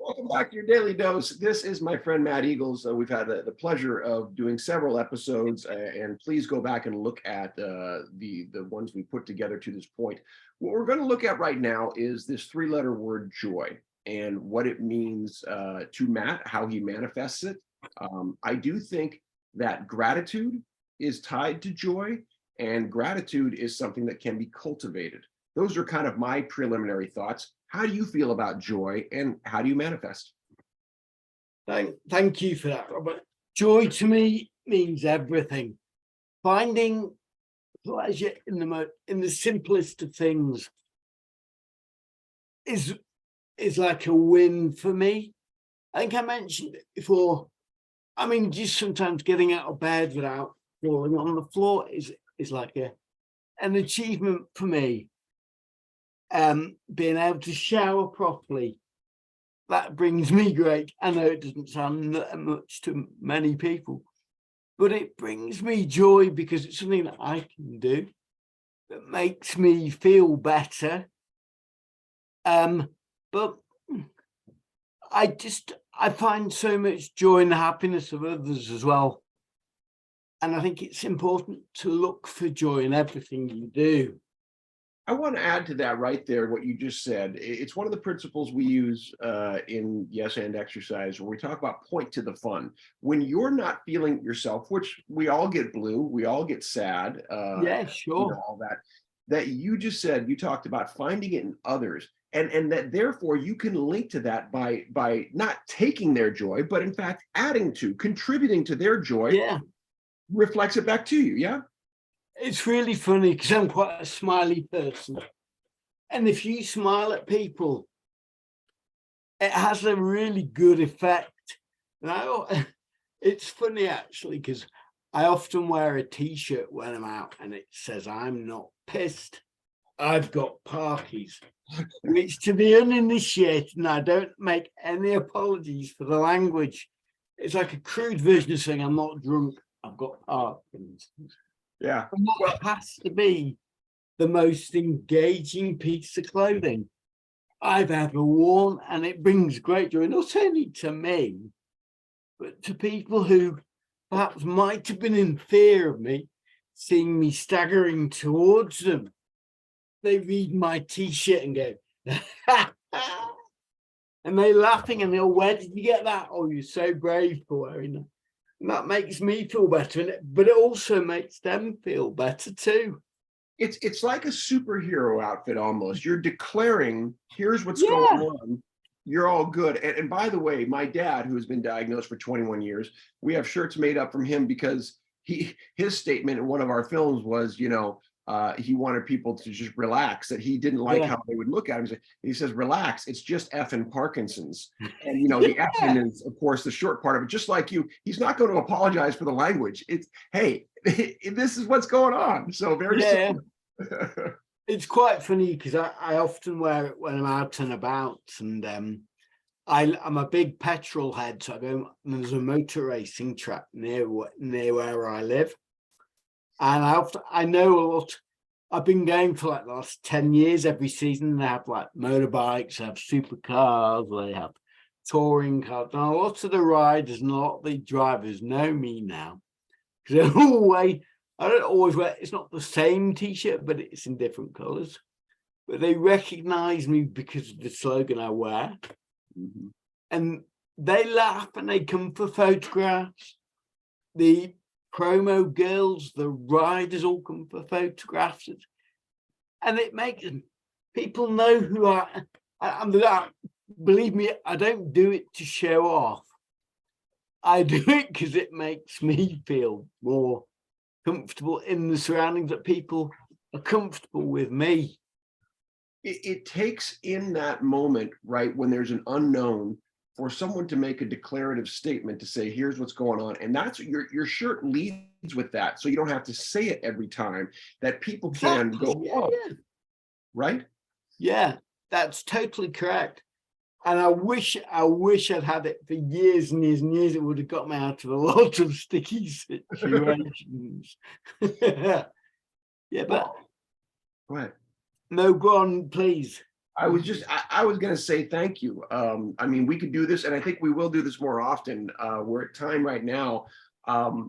Welcome back to your daily dose. This is my friend Matt Eagles. We've had the pleasure of doing several episodes, and please go back and look at the ones we put together to this point. What we're going to look at right now is this three-letter word joy and what it means to Matt, how he manifests it. I do think that gratitude is tied to joy, and gratitude is something that can be cultivated. Those are kind of my preliminary thoughts. How do you feel about joy, and how do you manifest? Thank you for that, Robert. Joy to me means everything. Finding pleasure in the simplest of things is like a win for me. I think I mentioned it before. I mean, just sometimes getting out of bed without falling on the floor is like an achievement for me. Being able to shower properly, that brings me great. I know it doesn't sound that much to many people, but it brings me joy because it's something that I can do that makes me feel better. But I find so much joy in the happiness of others as well. And I think it's important to look for joy in everything you do. I want to add to that right there, what you just said. It's one of the principles we use in Yes and Exercise, where we talk about point to the fun. When you're not feeling yourself, which we all get blue, we all get sad. Yeah, sure. You know, all that you just said, you talked about finding it in others. And that therefore you can link to that by not taking their joy, but in fact adding to, contributing to their joy. Yeah. Reflects it back to you, yeah? It's really funny because I'm quite a smiley person. And if you smile at people, it has a really good effect. And it's funny actually, because I often wear a t-shirt when I'm out and it says, "I'm not pissed, I've got Parkies," which to the uninitiated, and I don't make any apologies for the language, it's like a crude version of saying I'm not drunk, I've got Parkinson's. Yeah. And that has to be the most engaging piece of clothing I've ever worn. And it brings great joy, not only to me, but to people who perhaps might have been in fear of me, seeing me staggering towards them. They read my t-shirt and go, and they're laughing and they're, "Where did you get that? Oh, you're so brave for wearing that." And that makes me feel better, but it also makes them feel better too. It's like a superhero outfit almost. You're declaring, here's what's going on. You're all good. And by the way, my dad, who has been diagnosed for 21 years, we have shirts made up from him because his statement in one of our films was, you know, he wanted people to just relax, that he didn't like how they would look at him. He says, "Relax, it's just effing Parkinson's." And, you know, the effing is, of course, the short part of it. Just like you, he's not going to apologize for the language. It's, hey, this is what's going on. So very simple. It's quite funny because I often wear it when I'm out and about. And I'm a big petrol head. So I go, and there's a motor racing track near where I live. And I know a lot. I've been going for like the last 10 years. Every season they have like motorbikes, they have supercars, they have touring cars. Now, lots of the riders and a lot of the drivers know me now. Because I don't always wear, it's not the same t-shirt, but it's in different colors. But they recognize me because of the slogan I wear. Mm-hmm. And they laugh and they come for photographs. The promo girls, the riders all come for photographs, and it makes people know who I am. Believe me, I don't do it to show off. I do it because it makes me feel more comfortable in the surroundings, that people are comfortable with me. It takes in that moment, right, when there's an unknown, for someone to make a declarative statement to say, here's what's going on. And that's your shirt leads with that. So you don't have to say it every time, that people can go, oh, right? Yeah, that's totally correct. And I wish I'd had it for years and years and years. It would have got me out of a lot of sticky situations. Yeah, but go ahead. No, go on, please. I was just, I was going to say thank you. I mean, we could do this, and I think we will do this more often. We're at time right now.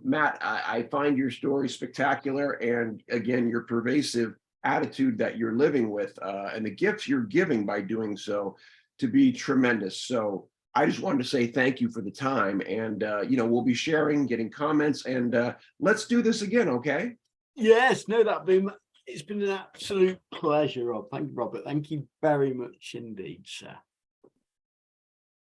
Matt, I find your story spectacular, and again, your pervasive attitude that you're living with, and the gifts you're giving by doing so, to be tremendous. So I just wanted to say thank you for the time, and we'll be sharing, getting comments, and let's do this again, okay? Yes, no, it's been an absolute pleasure, Rob. Thank you, Robert. Thank you very much indeed, sir.